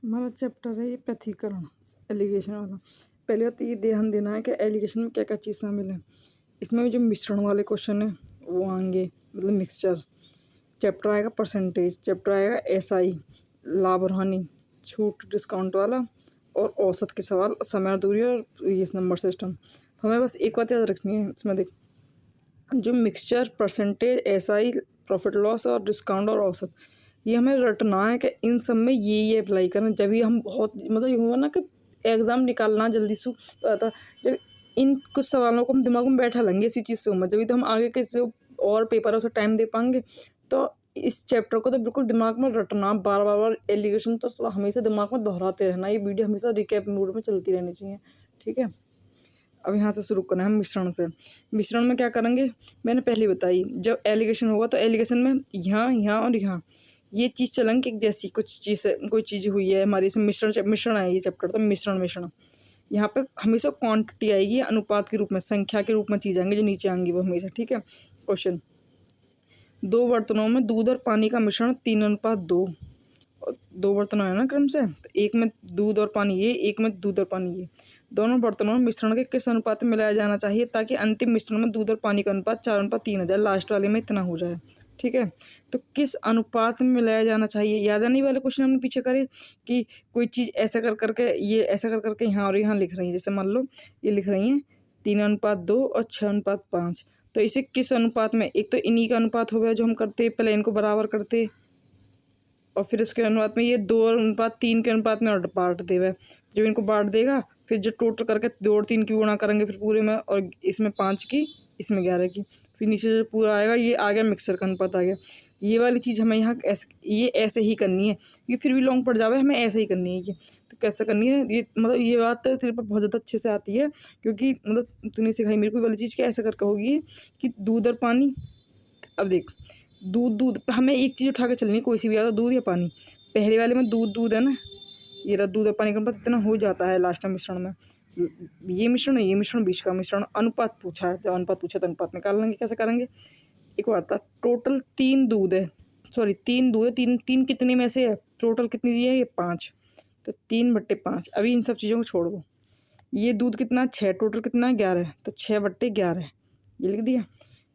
हमारा चैप्टर है ये पृथक्करण, एलिगेशन वाला। पहले बात ये ध्यान देना है कि एलिगेशन में क्या क्या चीज़ शामिल है। इसमें भी जो मिश्रण वाले क्वेश्चन है वो आएंगे, मतलब मिक्सचर। चैप्टर आएगा परसेंटेज, चैप्टर आएगा एसआई, लाभ और हानि, छूट डिस्काउंट वाला, और औसत के सवाल, समय और दूरी, और ये नंबर सिस्टम। हमें बस एक बात याद रखनी है इसमें, देख जो mixture, percentage, SI, profit loss और डिस्काउंट और औसत, ये हमें रटना है कि इन सब में ये अप्लाई करना। जब भी हम बहुत मतलब ये हुआ ना कि एग्ज़ाम निकालना जल्दी से आता, जब इन कुछ सवालों को हम दिमाग में बैठा लेंगे इसी चीज़ से उम्र, जब तो हम आगे के जो और पेपर है उसे टाइम दे पाएंगे। तो इस चैप्टर को तो बिल्कुल दिमाग में रटना, बार बार बार एलिगेशन तो हमेशा दिमाग में दोहराते रहना। ये वीडियो हमेशा रिकैप मोड में चलती रहनी चाहिए, ठीक है। अब यहाँ से शुरू करना है हम मिश्रण से। मिश्रण में क्या करेंगे, मैंने पहले बताई, जब एलिगेशन होगा तो एलिगेशन में यहाँ और यहाँ ये चीज़ चलेंगे कि जैसी कुछ चीज़ कोई चीज़ हुई है हमारी, इसमें मिश्रण है ये चैप्टर, तो मिश्रण यहाँ पे हमेशा क्वांटिटी आएगी, अनुपात के रूप में, संख्या के रूप में चीज़ आएंगी जो नीचे आएंगी वो हमेशा, ठीक है। क्वेश्चन, 2 बर्तनों में दूध और पानी का मिश्रण 3:2, 2 बर्तनों है ना क्रम से, तो एक में दूध और पानी ये, एक में दूध और पानी ये, दोनों बर्तनों में मिश्रण के किस अनुपात में मिलाया जाना चाहिए ताकि अंतिम मिश्रण में दूध और पानी का अनुपात 4:3 हो जाए, लास्ट वाले में इतना हो जाए, ठीक है। तो किस अनुपात में मिलाया जाना चाहिए, याद आने वाले क्वेश्चन हमने पीछे करे कि कोई चीज़ ऐसा कर करके, ये ऐसा कर करके यहाँ और यहाँ लिख रही है, जैसे मान लो ये लिख रही हैं 3:2 और 6:5, तो इसे किस अनुपात में, एक तो इन्हीं का अनुपात हो गया जो हम करते, पहले इनको बराबर करते और फिर इसके अनुपात में ये 2:3 के अनुपात में और बांट देगा। जब इनको बांट देगा फिर जो टोटल करके 2 और 3 की गुणा करेंगे फिर पूरे में, और इसमें 5 की, इसमें 11 की, फिर नीचे जो पूरा आएगा ये आ गया मिक्सर का अनुपात आ गया। ये वाली चीज़ हमें यहाँ ऐसे ही करनी है, ये फिर भी लॉन्ग पड़ जावे, हमें ऐसे ही करनी है ये। तो कैसे करनी है ये, मतलब ये बात तेरे पर बहुत ज़्यादा अच्छे से आती है क्योंकि मतलब तूने सिखाई मेरे को वाली चीज़ कि ऐसे करके होगी कि दूध और पानी। अब देख, दूध हमें एक चीज़ उठा के चलनी है, कोई सी भी, या तो दूध या पानी। पहले वाले में दूध है ना, ये रहा दूध और पानी का अनुपात इतना हो जाता है लास्ट में मिश्रण में। ये मिश्रण बीच का मिश्रण, अनुपात पूछा है, जब अनुपात पूछा तो अनुपात निकाल लेंगे। कैसे करेंगे, एक बार था, टोटल 3 दूध है, सॉरी 3 दूध है, तीन कितने में से है, टोटल कितनी दी है ये 5, तो 3/5। अभी इन सब चीज़ों को छोड़ दो, ये दूध कितना 6, टोटल कितना है 11, तो 6/11 ये लिख दिया।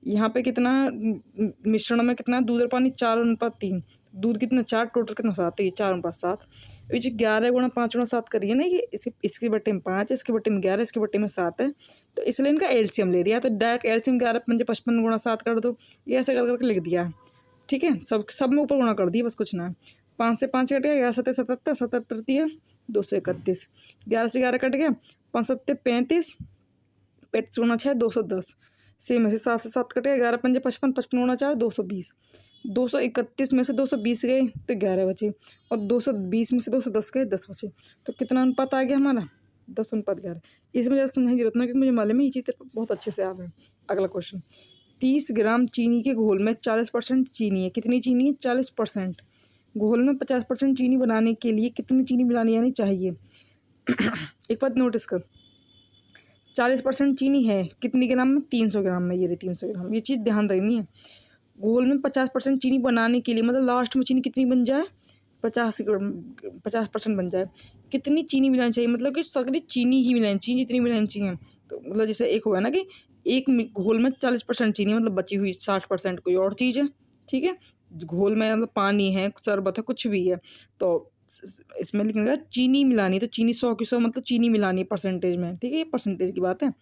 यहाँ पे कितना मिश्रण में कितना दूध और पानी 4:3, दूध कितना 4, टोटल कितना 7, ये 4:7। ये जो 11 गुणा 5 गुणा 7 करिए ना, ये इसके बट्टे में 5 है, इसके बट्टे में 11, इसके बट्टे में 7 है, तो इसलिए इनका एलसीएम ले दिया। तो डायरेक्ट एलसीएम 11 × 5 = 55 गुणा 7 कर दो, ये ऐसे कर करके लिख दिया है, ठीक है। सब में ऊपर गुणा कर दिया, बस कुछ ना है। 5 से 5 कट गया, 11 7 77, 77 231, 11 से 11 कट गया, 5 7 35, 35 गुणा 6 210, सेम ऐसे 7 से 7 कटे, 11 5 55, 55 गुणा 4 220, 231 में से 220 गए तो 11 बचे, और 220 में से 210 गए 10 बचे। तो कितना अनुपात आ गया हमारा, 10:11। इसमें ज़्यादा समझने की जरूरत नहीं क्योंकि मुझे मालूम है ये चीज़ बहुत अच्छे से आ गए। अगला क्वेश्चन, 30 ग्राम चीनी के घोल में 40% चीनी है, कितनी चीनी है 40%, घोल में 50% चीनी बनाने के लिए कितनी चीनी मिलानी आनी चाहिए। एक बात नोटिस कर, 40% चीनी है कितनी ग्राम में, 300 ग्राम में, ये रही 300 ग्राम, ये चीज़ ध्यान रखनी है। घोल में 50% चीनी बनाने के लिए मतलब लास्ट में चीनी कितनी बन जाए, 50% बन जाए, कितनी चीनी मिलानी चाहिए, मतलब कि सगली चीनी ही मिलानी चाहिए जितनी मिलानी चाहिए। तो मतलब जैसे एक हुआ ना कि एक घोल में 40% चीनी, मतलब बची हुई 60% कोई और चीज़ है, ठीक है। घोल में मतलब पानी है, शरबत है, कुछ भी है, तो इसमें लिखेंगे चीनी मिलानी, तो चीनी 100 की 100 मतलब चीनी मिलानी परसेंटेज में, ठीक है, ये परसेंटेज की बात है।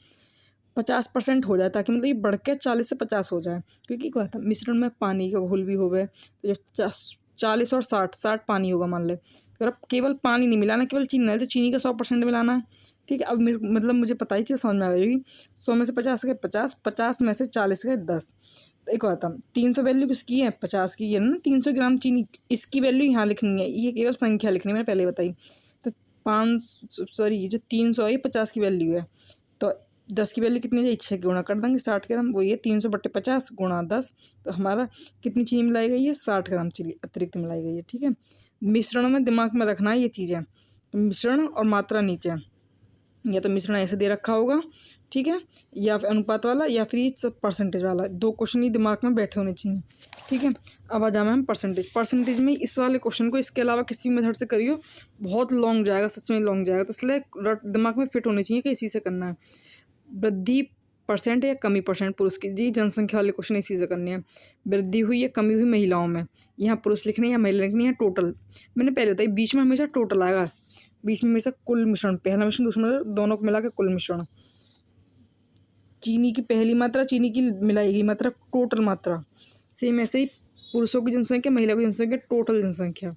50% हो जाए ताकि मतलब ये बढ़ के 40 से 50 हो जाए, क्योंकि क्या था मिश्रण में पानी का घोल भी हो गए, तो जब 40 और 60 पानी होगा मान ले, अगर अब केवल पानी नहीं मिलाना, केवल चीनी है तो चीनी का 100% मिलाना है, ठीक है। अब मतलब मुझे पता ही चीज़ समझ में आ जाएगी, 100 में से 50 गए 50, 50 में से 40 गए 10। तो एक बात, 300 वैल्यू किसकी है, 50 की है ना, 300 ग्राम चीनी, इसकी वैल्यू यहाँ लिखनी है, ये केवल संख्या लिखनी है, मैंने पहले बताई। तो 5 जो 300 है 50 की वैल्यू है, तो 10 की वैल्यू कितनी है, 6 गुणा कर देंगे 60 ग्राम, वो ये 300/50 गुणा 10, तो हमारा कितनी चीनी मिलाई गई है, 60 ग्राम चीनी अतिरिक्त मिलाई गई है, ठीक है। मिश्रण में दिमाग में रखना है ये चीज़ें, मिश्रण और मात्रा नीचे, या तो मिश्रण ऐसे दे रखा होगा, ठीक है, या फिर अनुपात वाला या फिर ये परसेंटेज वाला, 2 क्वेश्चन ही दिमाग में बैठे होने चाहिए। ठीक है, अब आ जाए हम परसेंटेज में इस वाले क्वेश्चन को इसके अलावा किसी मेथड से करियो बहुत लॉन्ग जाएगा, सच में लॉन्ग जाएगा, तो इसलिए दिमाग में फिट होनी चाहिए कि इसी से करना है। वृद्धि परसेंट या कमी परसेंट पुरुष की, जी जनसंख्या वाले क्वेश्चन इसी से करने हैं। वृद्धि हुई या कमी हुई महिलाओं में, यहाँ पुरुष लिखने या महिला लिखनी है। टोटल मैंने पहले बताया, बीच में हमेशा टोटल आएगा, बीच में हमेशा कुल मिश्रण, पहला मिश्रण दूसरा मिश्रण दोनों को मिला के कुल मिश्रण। चीनी की पहली मात्रा, चीनी की मिलाई गई मात्रा, टोटल मात्रा। सेम ऐसे ही पुरुषों की जनसंख्या, महिला की जनसंख्या, टोटल जनसंख्या।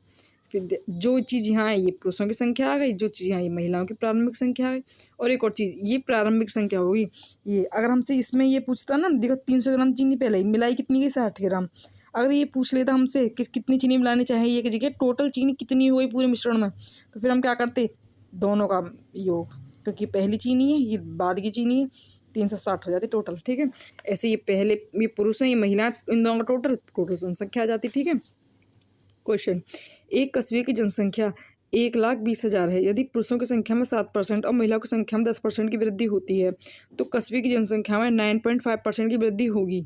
फिर जो चीज़ यहाँ है ये पुरुषों की संख्या आ गई, जो चीज़ यहाँ ये महिलाओं की प्रारंभिक संख्या आ गई। और एक और चीज़, ये प्रारंभिक संख्या होगी। ये अगर हमसे इसमें ये पूछता ना, देखो 300 ग्राम चीनी पहले ही मिलाई कितनी की, 60 ग्राम। अगर ये पूछ लेता हमसे कि कितनी चीनी मिलानी चाहिए कि जगह, टोटल चीनी कितनी हुई पूरे मिश्रण में, तो फिर हम क्या करते, दोनों का योग, क्योंकि पहली चीनी है ये बाद की चीनी है, 360 हो जाती टोटल। ठीक है, ऐसे ये पहले ये पुरुष हैं ये महिला, इन दोनों का टोटल जनसंख्या आ जाती। ठीक है, क्वेश्चन, एक कस्बे की जनसंख्या 1,20,000 है। यदि पुरुषों की संख्या में 7% और महिलाओं की संख्या में 10% की वृद्धि होती है तो कस्बे की जनसंख्या में 9.5% की वृद्धि होगी।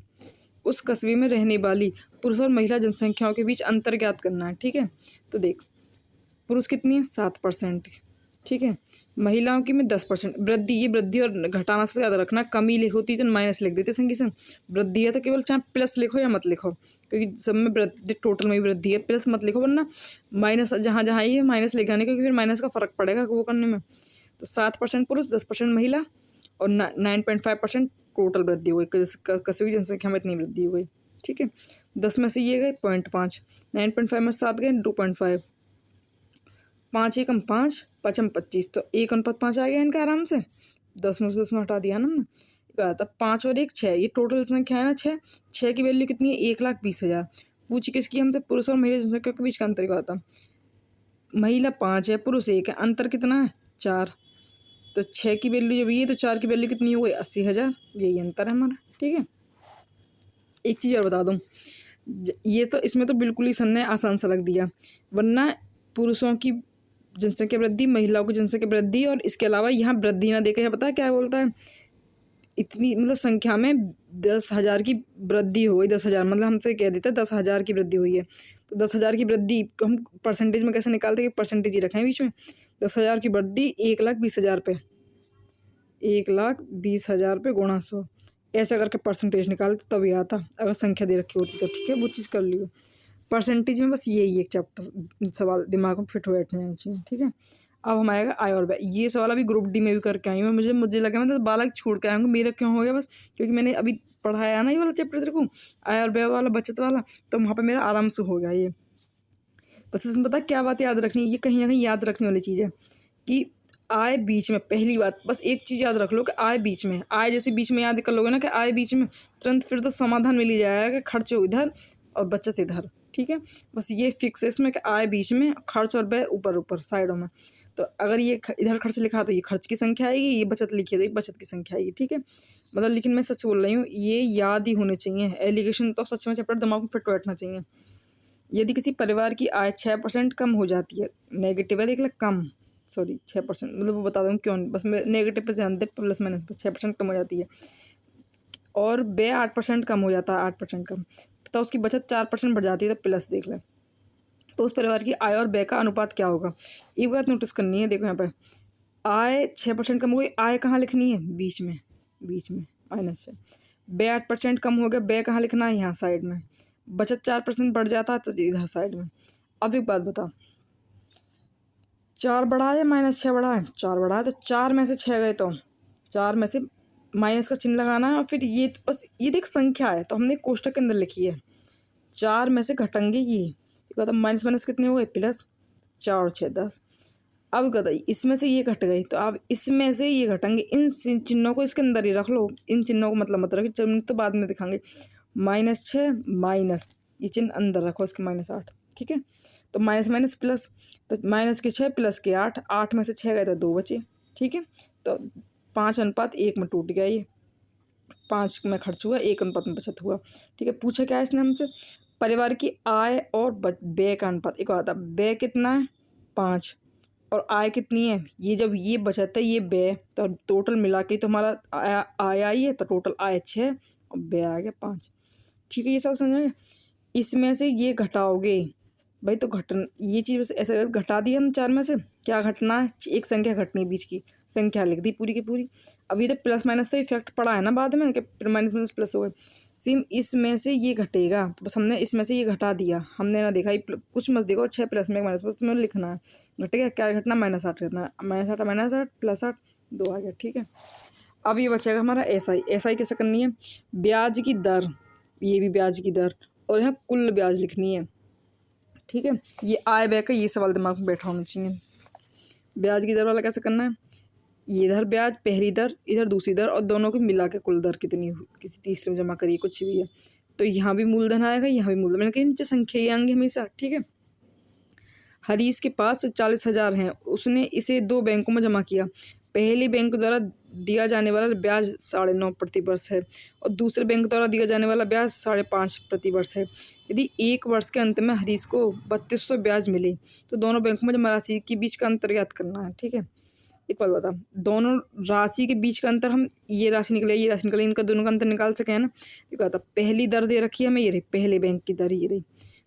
उस कस्बे में रहने वाली पुरुष और महिला जनसंख्याओं के बीच अंतर ज्ञात करना है। ठीक है, तो देख पुरुष कितनी है, 7%। ठीक है, महिलाओं की में 10% वृद्धि। ये वृद्धि और घटाना से याद रखना, कमी लिख होती तो माइनस लिख देते संगी से। वृद्धि है तो केवल चाहे प्लस लिखो या मत लिखो, क्योंकि सब में वृद्धि, टोटल में भी वृद्धि है, प्लस मत लिखो वरना माइनस जहाँ जहाँ ये माइनस लिखाने, क्योंकि फिर माइनस का फर्क पड़ेगा वो करने में। तो 7% पुरुष, 10% महिला और 9.5% टोटल वृद्धि हुई, कस्बे की जनसंख्या में इतनी वृद्धि हुई। ठीक है, 10 में से ये गए 0.5, 9.5 में 7 गए 2.5, 5 एकम 5, 5 हम 25, तो 1:5 आ गया इनका आराम से। 10 में से 10 में हटा दिया ना हमने, तो 5 और 1 6, ये टोटल संख्या है ना 6 की वैल्यू कितनी है, 1,20,000। पूछ किसकी हमसे, पुरुष और महिला जनसंख्या के बीच का अंतर क्या होता। महिला 5 है, पुरुष 1 है, अंतर कितना है 4, तो 6 की वैल्यू जब ये, तो 4 की वैल्यू कितनी हो गई 80,000, यही अंतर है हमारा। ठीक है, एक चीज़ और बता दूँ, ये तो इसमें तो बिल्कुल ही सन ने आसान सा लग दिया, वरना पुरुषों की जनसंख्या वृद्धि, महिलाओं की जनसंख्या वृद्धि, और इसके अलावा यहाँ वृद्धि ना देकर पता है क्या बोलता है, इतनी मतलब संख्या में 10,000 की वृद्धि हो गई। 10,000 मतलब हमसे कह देता है 10,000 की वृद्धि हुई है, तो 10,000 की वृद्धि हम परसेंटेज में कैसे निकालते हैं, परसेंटेज ही रखें बीच में। 10,000 की वृद्धि 1,20,000 पे, 1,20,000 पे गुणा 100, ऐसे करके परसेंटेज निकालते तभी आता, अगर संख्या दे रखी होती तो। ठीक है, वो चीज़ कर लियो परसेंटेज में, बस यही एक चैप्टर सवाल दिमाग में फिट हो बैठने जाना चाहिए। ठीक है, अब हम आएगा आय और व्यय। ये सवाल अभी ग्रुप डी में भी करके आई हूँ, मुझे लगा मैं तो बालक छोड़ के आऊँगा, मेरा क्यों हो गया, बस क्योंकि मैंने अभी पढ़ाया ना ये वाला चैप्टर तेरे को, आय और व्यय वाला, बचत वाला, तो वहाँ पर मेरा आराम से हो गया ये। बस इसमें पता क्या बात याद रखनी, ये कहीं ना कहीं याद रखने वाली चीज़ है कि आय बीच में, पहली बात बस एक चीज़ याद रख लो कि आय बीच में, आय जैसे बीच में याद कर लोगे ना कि आय बीच में, तुरंत फिर तो समाधान मिल ही जाएगा कि खर्च इधर और बचत इधर। ठीक है, बस ये फिक्स है इसमें कि आय बीच में, खर्च और व्यय ऊपर ऊपर साइडों में। तो अगर ये इधर खर्च लिखा तो ये खर्च की संख्या आएगी, ये बचत लिखी तो ये बचत की संख्या आएगी। ठीक है, मतलब लेकिन मैं सच बोल रही हूँ, ये याद ही होने चाहिए। एलिगेशन तो सच में चैप्टर दिमाग में फिट बैठना चाहिए। यदि किसी परिवार की आय 6% कम हो जाती है, नेगेटिव है देख ले, कम, सॉरी 6%, मतलब वो बता दूँ क्यों, बस मैं नेगेटिव पे ध्यान दे, प्लस माइनस पे 6% कम हो जाती है, और व्यय 8% कम हो जाता है, 8% कम, तो उसकी बचत 4% बढ़ जाती है, तो प्लस देख ले, तो उस परिवार की आय और व्यय का अनुपात क्या होगा। एक बात नोटिस करनी है, देखो यहाँ पे आय 6% कम हो गई, आय कहाँ लिखनी है, बीच में -6, व्यय 8% कम हो गया, व्यय कहाँ लिखना है, यहाँ साइड में, बचत 4% बढ़ जाता है तो इधर साइड में। अब एक बात बता, 4 बढ़ा है -6 बढ़ा है, 4 बढ़ा है, तो 4 में से 6 गए तो 4 में से माइनस का चिन्ह लगाना है, और फिर ये तो बस ये देख संख्या है तो हमने कोष्टक के अंदर लिखी है, 4 में से घटेंगे ये, तो माइनस माइनस कितने हो गए, प्लस, 4 और 6 10। अब कहता है इसमें से ये घट गई, तो अब इसमें से ये घटेंगे, इन चिन्हों को इसके अंदर ही रख लो, इन चिन्हों को मतलब मत रखो, चिन्ह तो बाद में दिखाएंगे। -6 माइनस, ये चिन्ह अंदर रखो इसके -8। ठीक है, तो माइनस माइनस प्लस, तो -6 प्लस के 8, 8 में से 6 गए तो 2 बचे। ठीक है, तो 5:1 में टूट गया, ये 5 में खर्च हुआ, 1 अनुपात में बचत हुआ। ठीक है, पूछा क्या है इसने हमसे, परिवार की आय और व्यय का अनुपात। एक आता व्यय कितना है 5 और आय कितनी है, ये जब ये बचत है ये व्यय, तो टोटल मिला के तो हमारा आय आई है, तो टोटल आय 6 और व्यय आ गया 5। ठीक है, ये सवाल समझ में। इसमें से ये घटाओगे भाई, तो ये चीज़ ऐसे घटा दी हम 4 में से, क्या घटना है, एक संख्या घटनी है, बीच की संख्या लिख दी पूरी की पूरी। अब ये तो प्लस माइनस तो इफेक्ट पड़ा है ना बाद में, कि माइनस माइनस प्लस हो गए। सिम इसमें से ये घटेगा, तो बस हमने इसमें से ये घटा दिया, हमने ना देखा ये कुछ मत देखो, 6 प्लस में माइनस, बस तुम्हें लिखना है घटेगा क्या घटना, -8 घटना, -8 +8 2 आ गया। ठीक है, अब ये बचेगा हमारा SI कैसे करनी है, ब्याज की दर, ये भी ब्याज की दर, और यहाँ कुल ब्याज लिखनी है। ठीक है, ये आय व्यय का ये सवाल दिमाग में बैठा होना चाहिए। ब्याज की दर वाला कैसे करना है, ये इधर ब्याज पहली दर, इधर दूसरी दर, और दोनों को मिला के कुल दर कितनी हुई, किसी तीसरे में जमा करिए, कुछ भी है, तो यहाँ भी मूलधन आएगा, यहाँ भी मूलधन, मैंने कहा नीचे संख्या ही आएंगे हमेशा। ठीक है, हरीश के पास 40,000 हैं, उसने इसे 2 बैंकों में जमा किया। पहले बैंक द्वारा दिया जाने वाला ब्याज 9.5 प्रतिवर्ष है और दूसरे बैंक द्वारा दिया जाने वाला ब्याज 5.5 प्रतिवर्ष है। यदि 1 वर्ष के अंत में हरीश को 3200 ब्याज मिले तो दोनों बैंकों में जमा राशि के बीच का अंतर ज्ञात करना है। ठीक है, एक बात बता, दोनों राशि के बीच का अंतर, हम ये राशि निकले ये राशि निकले, इनका दोनों का अंतर निकाल सके ना। तो कहता पहली दर दे रखी है हमें, ये रही पहले बैंक की दर, ये रही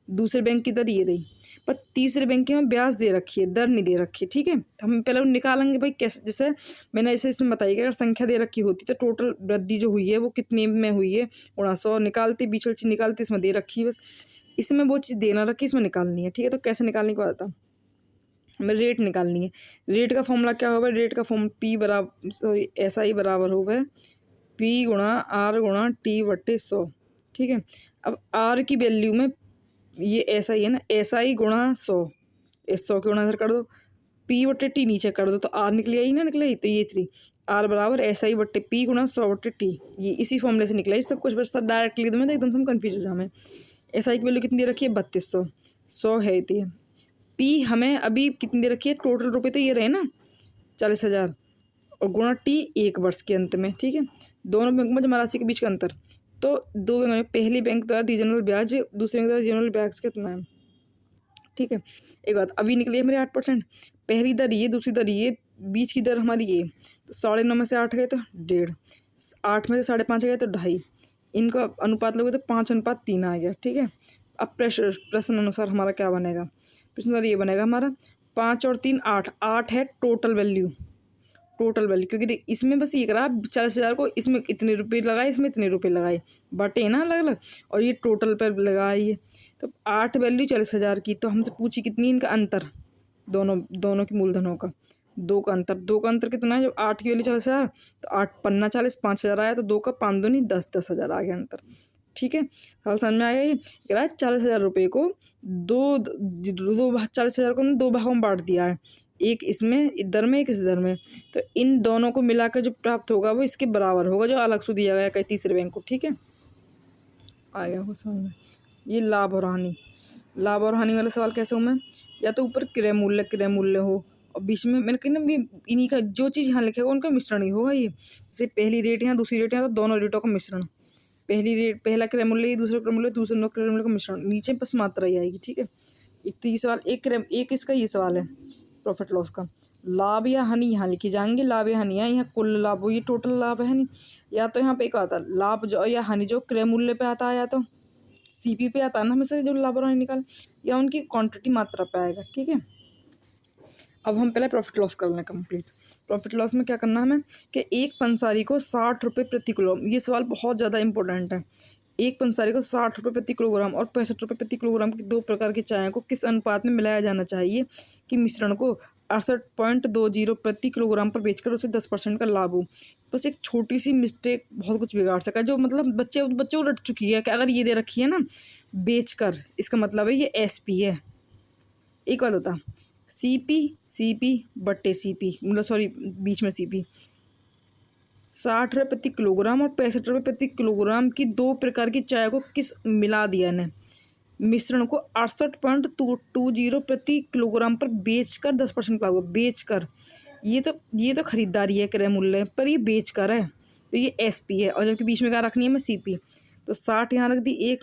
दूसरे बैंक की दर, ये रही, पर तीसरे बैंक में ब्याज दे रखी है, दर नहीं दे रखी है। ठीक है, तो हम पहले निकालेंगे भाई कैसे, जैसे मैंने ऐसे इसमें बताई कि अगर संख्या दे रखी होती तो टोटल वृद्धि जो हुई है वो कितने में हुई है, 100 निकालते, बीच वाली चीज़ निकालते, इसमें दे रखी है, बस इसमें वो चीज़ देना रखी, इसमें निकालनी है। ठीक है, तो कैसे निकालने की बात था, हमें रेट निकालनी है। रेट का फॉर्मूला क्या होगा, रेट का SI बराबर होगा P गुणा R गुणा T बट्टे 100। ठीक है, अब R की वैल्यू में ये SI है ना, SI गुणा 100, इस 100 के गुणा इधर कर दो, P बट्टे T नीचे कर दो, तो R निकले ही ना, निकले ही, तो ये 3 R बराबर SI बट्टे P गुणा 100 बट्टे T, ये इसी फॉर्मूले से निकला। इस सब कुछ बस सब डायरेक्ट लिख दूँ मैं तो एकदम से हम कन्फ्यूज हो जाए। SI की वैल्यू कितनी दे रखी है, 3200, 100 है ये, P हमें अभी कितनी दे रखी है, टोटल रुपये तो ये रहे ना 40,000, और गुणा T 1 वर्ष के अंत में। ठीक है, दोनों बैंक में जमा राशि के बीच का अंतर, तो 2 बैंक में पहली बैंक द्वारा दी जाने वाला ब्याज, दूसरे बैंक द्वारा दी जाने वाला ब्याज कितना है। ठीक है, एक बात अभी निकली है मेरे 8%, पहली दर ये, दूसरी दर ये, बीच की दर हमारी ये, तो 9.5 में से 8 गए तो 1.5, 8 में से 5.5 गए तो 2.5, इनका अनुपात लोगे तो 5:3 आ गया। ठीक है, अब प्रश्न अनुसार हमारा क्या बनेगा, प्रश्न ये बनेगा हमारा 5 और 3 8, 8 है टोटल वैल्यू, क्योंकि देख इसमें बस ये करा 40,000 को इसमें इतने रुपये लगाए, इसमें इतने रुपये लगाए, बटे ना अलग अलग, और ये टोटल पर लगाइए, तो 8 वैल्यू 40,000 की, तो हमसे पूछी कितनी इनका अंतर, दोनों की मूलधनों का 2 का अंतर कितना है, जब 8 की वैल्यू 40,000 तो 8 पन्ना 40, 5,000 आया, तो 2 का 5 दूनी 10, 10,000 आ गया अंतर। ठीक है, सवाल समझ में आ गया। ये कह रहा है 40,000 रुपये को 40,000 को 2 भागों में बांट दिया है, एक इसमें इधर में, एक इस इधर में, तो इन दोनों को मिलाकर जो प्राप्त होगा वो इसके बराबर होगा जो अलग से दिया गया कहीं तीसरे बैंक को। ठीक है, आ गया वो समझ में। ये लाभ और हानि वाला सवाल कैसे हो, मैं या तो ऊपर क्रय मूल्य हो और बीच में मैंने कही ना इन्हीं का जो चीज़ यहाँ लिखेगा उनका मिश्रण ही होगा। ये जैसे पहली रेट यहाँ, दूसरी रेट यहाँ, तो दोनों रेटों का मिश्रण, पहला क्रय मूल्य, दूसरा क्रय मूल्य, दूसरे क्रय मूल्य का मिश्रण, नीचे बस मात्रा ही आएगी। ठीक है, एक तो ये सवाल, एक इसका ये सवाल है प्रॉफिट लॉस का, लाभ या हानि यहाँ लिखी जाएंगे, लाभ या हानि यहाँ कुल लाभ हो, ये टोटल लाभ है नहीं, या तो यहाँ पे एक आता लाभ जो या हानि जो क्रय मूल्य पे आता है, या तो CP पे आता है ना हमेशा जो लाभ और हानि निकाल, या उनकी क्वांटिटी मात्रा पे आएगा। ठीक है, अब हम पहले प्रॉफिट लॉस कर लें कंप्लीट। प्रॉफिट लॉस में क्या करना है हमें कि एक पंसारी को 60 रुपये प्रति किलोग्राम, ये सवाल बहुत ज़्यादा इंपॉर्टेंट है, एक पंसारी को 60 रुपये प्रति किलोग्राम और 65 रुपये प्रति किलोग्राम की 2 प्रकार की चाय को किस अनुपात में मिलाया जाना चाहिए कि मिश्रण को 68.20 प्रति किलोग्राम पर बेचकर उसे 10% का लाभ हो। बस एक छोटी सी मिस्टेक बहुत कुछ बिगाड़ सका, जो मतलब बच्चे को रट चुकी है कि अगर ये दे रखी है ना बेचकर, इसका मतलब है ये SP है। एक बात होता CP बट्टे CP, मतलब सॉरी बीच में CP, 60 रुपये प्रति किलोग्राम और 65 रुपये प्रति किलोग्राम की 2 प्रकार की चाय को किस मिला दिया ने मिश्रण को 68.20 प्रति किलोग्राम पर बेचकर 10% का, बेचकर, ये तो खरीदारी है क्रय मूल्य पर, ये बेचकर है, तो ये SP है, और जबकि बीच में क्या रखनी है हमें CP, तो 60 यहाँ रख दी एक,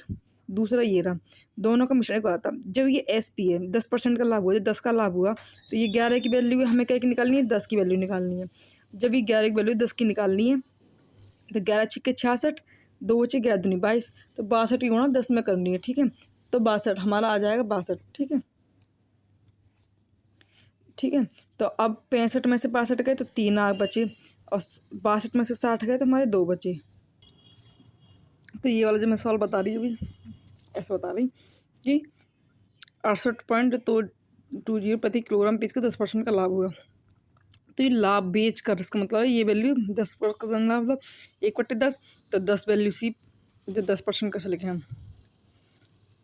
दूसरा ये रहा, दोनों का मिश्रण एक आता। जब ये SP है 10% का लाभ हुआ, जब 10 का लाभ हुआ तो ये 11 की वैल्यू हमें क्या की निकालनी है, 10 की वैल्यू निकालनी है। जब ये 11 की वैल्यू 10 की निकालनी है तो 11 छिक्के 66, 2 बचे 11 दूनी 22, तो 62 की गुणा 10 में करनी है। ठीक है, तो 62 हमारा आ जाएगा 62। ठीक है, ठीक है। तो अब 65 में से 62 गए तो 3 आ बचे, और 62 में से 60 गए तो हमारे 2 बचे। तो ये वाला जो मैं सवाल बता रही हूँ अभी, ऐसा बता रही कि 68.20 प्रति किलोग्राम पीस का 10% का लाभ हुआ। तो ये लाभ बेच कर, इसका मतलब है ये वैल्यू 10% लाभ, मतलब 1/10, तो 10 वैल्यू सी, जो 10% कैसे लिखे हम,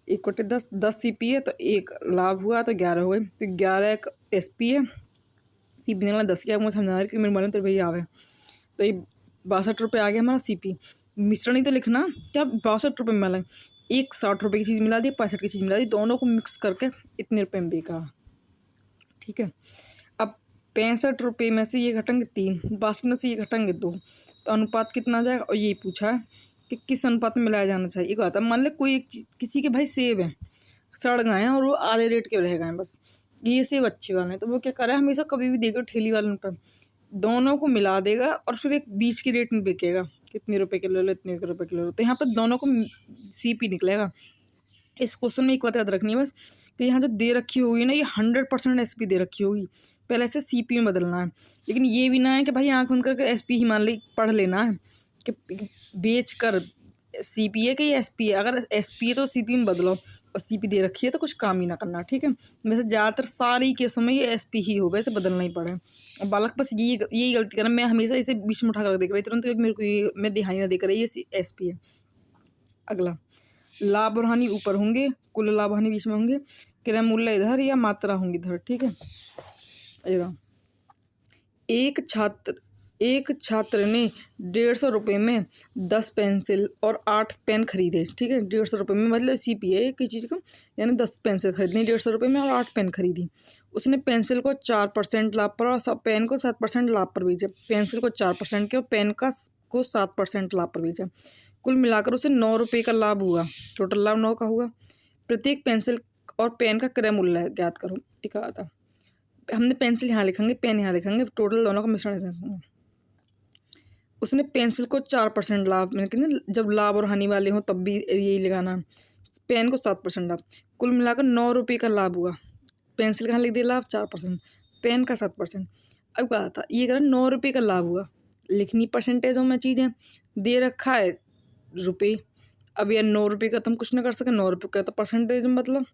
1/10, 10 CP है तो 1 लाभ हुआ तो 11 हुए, तो 11 एक SP है, CP निकला 10 की। मुझे समझा रही कि मेरे मन तो भैया आवे, तो ये 62 रुपये आ गया हमारा CP। मिश्रण ही तो लिखना, क्या 62 रुपये में मिला, एक 60 रुपये की चीज़ मिला दी, 65 की चीज़ मिला दी, दोनों को मिक्स करके इतने रुपये में बेचा। ठीक है, अब 65 रुपये में से ये घटेंगे 3, 62 में से ये घटेंगे 2, तो अनुपात कितना आ जाएगा। और यही पूछा है कि किस अनुपात में मिलाया जाना चाहिए। एक बात है, मान ले कोई एक चीज़, किसी के भाई सेब हैं, सड़ गए हैं और वो आधे रेट के रह गए हैं, बस ये सेब अच्छे वाले हैं, तो वो क्या करे, हमेशा कभी भी देगा ठेली वालों पर, दोनों को मिला देगा और फिर एक बीच की रेट में बिकेगा, कितने रुपए किलो लो, इतने रुपए किलो लो, तो यहाँ पर दोनों को CP निकलेगा। इस क्वेश्चन में एक बात याद रखनी है बस, कि यहाँ जो दे रखी होगी ना, ये 100% SP दे रखी होगी, पहले से CP में बदलना है। लेकिन ये भी ना है कि भाई आँख बंद करके SP ही मान ली, पढ़ लेना है कि बेच कर CP है कि ये SP है। अगर SP है तो CP में बदलो, और CP दे रखी है तो कुछ काम ही ना करना। ठीक है, वैसे ज़्यादातर सारी केसों में ये SP ही हो, वैसे बदलना ही पड़े। और बालक बस यही गलती करें, मैं हमेशा इसे बीच में उठा कर देख रही तुरंत, क्योंकि मेरे को ये मैं ध्यान ही ना देख रही, ये SP है। अगला, लाभ और हानि ऊपर होंगे, कुल लाभ हानि बीच में होंगे, क्रय मूल्य इधर या मात्रा होंगी इधर। ठीक है, एक छात्र ने 150 रुपये में 10 पेंसिल और 8 पेन खरीदे। ठीक है, 150 रुपये में मतलब CP है एक चीज़ का, यानी 10 पेंसिल खरीदनी 150 रुपये में और 8 पेन खरीदी। उसने पेंसिल को 4% लाभ पर और पेन को 7% लाभ पर बेचा। पेंसिल को 4% के और पेन को 7% लाभ पर बेचा। कुल मिलाकर उसे 9 रुपये का लाभ हुआ, टोटल लाभ 9 का हुआ। प्रत्येक पेंसिल और पेन का क्रय मूल्य ज्ञात करो। एक आता, हमने पेंसिल यहाँ लिखेंगे, पेन यहाँ लिखेंगे, टोटल दोनों का मिश्रण लिखेंगे। उसने पेंसिल को 4% लाभ, मैंने कहना जब लाभ और हानि वाले हों तब भी यही लगाना। पेन को 7% लाभ, कुल मिलाकर 9 रुपये का लाभ हुआ। पेंसिल कहाँ लिख दिया लाभ 4%, पेन का 7%। अब क्या था, ये कह 9 रुपये का लाभ हुआ, लिखनी परसेंटेजों में चीज़ें, दे रखा है रुपये। अब यार 9 रुपये का तो हम कुछ ना कर सके, 9 रुपये का तो परसेंटेज मतलब।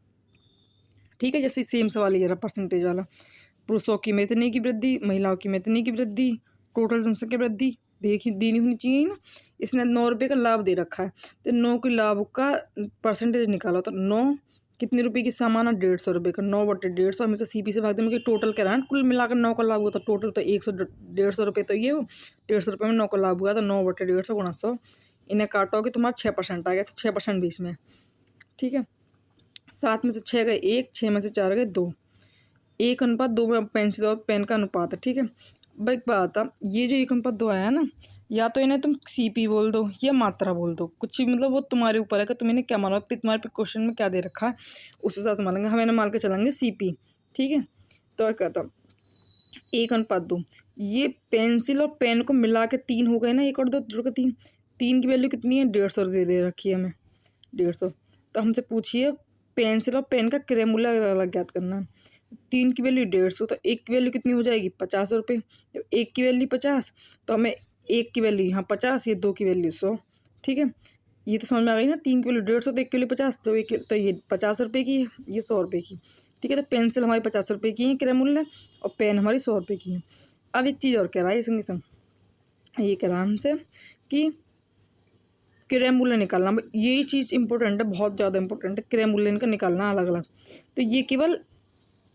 ठीक है, जैसे सेम सवाल ये रहा परसेंटेज वाला, पुरुषों की में इतने की वृद्धि, महिलाओं की में इतने की वृद्धि, टोटल जनसंख्या वृद्धि देखी देनी होनी चाहिए ना। इसने 9 रुपये का लाभ दे रखा है, तो 9 के लाभ का परसेंटेज निकाला, तो 9 कितने रुपये की सामान है, 150 रुपये का, 9/150। हमेशा CP से भाग दे, मुझे टोटल कह रहा है, कुल मिलाकर 9 का लाभ हुआ, तो टोटल तो 150 रुपये, तो ये हो 150 रुपये में 9 का लाभ हुआ, तो 9/150 गुणा 100, इन्हें काटोगे तुम्हारा 6% आ गया, तो 6% भी इसमें। ठीक है, 7 में से 6 गए 1, 6 में से 4 गए 2, 1:2 में पेंसिल और पेन का अनुपात है। ठीक है, अब एक बात है, ये जो 1:2 आया है ना, या तो इन्हें तुम CP बोल दो या मात्रा बोल दो, कुछ भी, मतलब वो तुम्हारे ऊपर है कि तुम इन्हें क्या मानो, तुम्हारे पे क्वेश्चन में क्या दे रखा है उस हिसाब से मानेंगे। हम इन्हें मान के चलेंगे CP। ठीक है, तो क्या था 1:2, ये पेंसिल और पेन को मिला के 3 हो गए ना, 1 और 2 जुड़ के 3, 3 की वैल्यू कितनी है, 150 दे रखी है हमें, 150। तो हमसे पूछिए पेंसिल और पेन का क्रय मूल्य अलग ज्ञात करना है। 3 की वैल्यू 150, तो 1 की वैल्यू कितनी हो जाएगी, 50 रुपये। जब 1 की वैल्यू 50, तो हमें 1 की वैल्यू यहाँ 50, ये 2 की वैल्यू 100। ठीक है, ये तो समझ में आ गई ना, 3 की वैल्यू 150 तो 1 की वैल्यू 50, तो ये 50 रुपये की है, ये 100 रुपये की। ठीक है, तो पेंसिल हमारी 50 रुपये की है क्रय मूल्य, और पेन हमारी 100 रुपये की है। अब एक चीज़ और कह रहा है संग संग, ये कह रहा है हमसे कि क्रय मूल्य निकालना, यही चीज़ इंपॉर्टेंट है, बहुत ज़्यादा इंपॉर्टेंट है, क्रय मूल्य इनका निकालना अलग अलग। तो ये केवल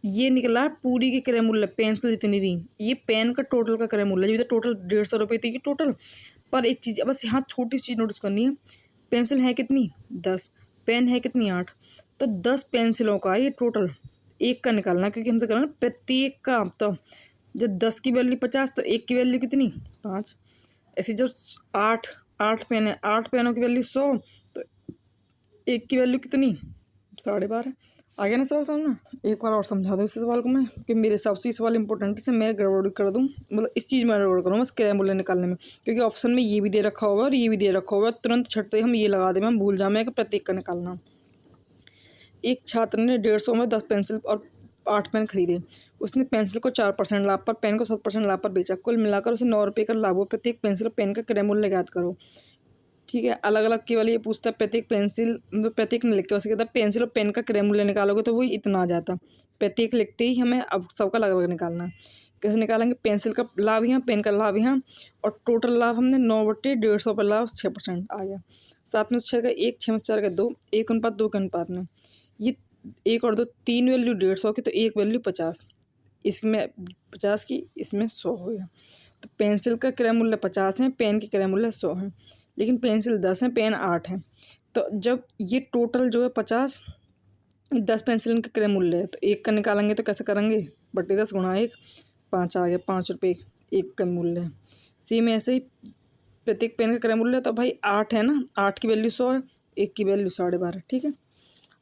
ये निकला पूरी की क्रय मूल्य, पेंसिल जितनी भी, ये पेन का टोटल का क्रय मूल्य, जो टोटल 150 रुपये थी टोटल। पर एक चीज़ बस यहाँ छोटी सी चीज़ नोटिस करनी है, पेंसिल है कितनी 10, पेन है कितनी 8, तो 10 पेंसिलों का ये टोटल 1 का निकालना, क्योंकि हमसे करना प्रत्येक का। तो जब 10 की वैल्यू 50, तो 1 की वैल्यू कितनी 5। ऐसे जब 8 पेन है, 8 पेनों की वैल्यू 100, तो एक की वैल्यू कितनी, 12.5। आ गया ना सवाल सामने। एक बार और समझा दूँ इस सवाल को मैं, कि मेरे हिसाब से ये सवाल इंपॉर्टेंट है, मैं गड़बड़ कर दूँ, मतलब इस चीज़ में गड़बड़ करूँ बस क्रय मूल्य निकालने में, क्योंकि ऑप्शन में ये भी दे रखा होगा और ये भी दे रखा होगा, तुरंत छटते हम ये लगा दें, हम भूल जाए कि प्रत्येक का निकालना। एक छात्र ने 150 में 10 पेंसिल और 8 पेन खरीदे। उसने पेंसिल को 4% लाभ पर, पेन को 7% लाभ पर बेचा। कुल मिलाकर उसे 9 रुपये का लाभ हुआ। प्रत्येक पेंसिल और पेन का क्रय मूल्य ज्ञात करो। ठीक है, अलग अलग केवल ये पूछता है प्रत्येक पेंसिल, मतलब प्रत्येक में लिख के उसके कहता है पेंसिल और पेन का क्रय मूल्य निकालोगे तो वही इतना आ जाता। प्रत्येक लिखते ही हमें अब सबका अलग अलग निकालना है। कैसे निकालेंगे, पेंसिल का लाभ यहाँ, पेन का लाभ यहाँ, और टोटल लाभ हमने 9/150 पर लाभ 6% आ गया। 7 में 6 का 1, 6 में 4 का 2, 1:2 के अनुपात में। ये 1 और 2 3 वैल्यू 150 की, तो एक वैल्यू 50, इसमें 50 की, इसमें 100 हो गया। तो पेंसिल का क्रय मूल्य 50 है, पेन की क्रय मूल्य 100 है, लेकिन पेंसिल 10 है, पेन 8 है। तो जब ये टोटल जो है 50, 10 पेंसिल का क्रय मूल्य है, तो एक का निकालेंगे तो कैसे करेंगे, बटे 10 गुणा 1, 5 आ गया, 5 रुपये एक का मूल्य है। सेम ऐसे ही प्रत्येक पेन का क्रय मूल्य है, तो भाई 8 है ना, 8 की वैल्यू 100 है, एक की वैल्यू 12.5। ठीक है,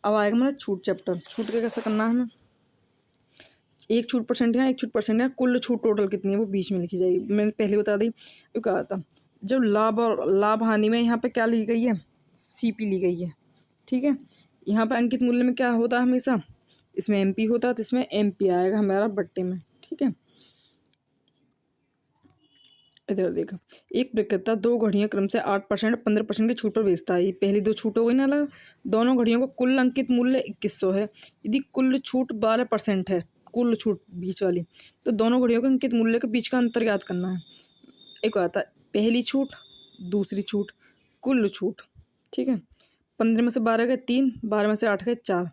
अब आएगा हमारा छूट चैप्टर। छूट का कैसे करना है हमें, एक छूट परसेंट यहाँ, एक छूट परसेंट यहाँ, कुल छूट टोटल कितनी है वो बीच में लिखी जाएगी। मैंने पहले बता दी, ये कहा था जब लाभ और लाभ हानि में यहाँ पे क्या ली गई है, सीपी ली गई है। ठीक है, यहाँ पे अंकित मूल्य में क्या होता है हमेशा, इसमें एमपी होता है, तो इसमें एमपी आएगा हमारा बट्टे में। ठीक है, इधर देखा, एक विक्रेता 2 घड़ियां क्रम से 8% 15% की छूट पर बेचता है। ये पहली 2 छूट हो गई ना अलग। दोनों घड़ियों को कुल अंकित मूल्य 2100 है। यदि कुल छूट 12% है, कुल छूट बीच वाली, तो दोनों घड़ियों के अंकित मूल्य के बीच का अंतर ज्ञात करना है। एक आता है पहली छूट, दूसरी छूट, कुल छूट। ठीक है, 15 में से 12 गए 3, 12 में से 8 गए 4,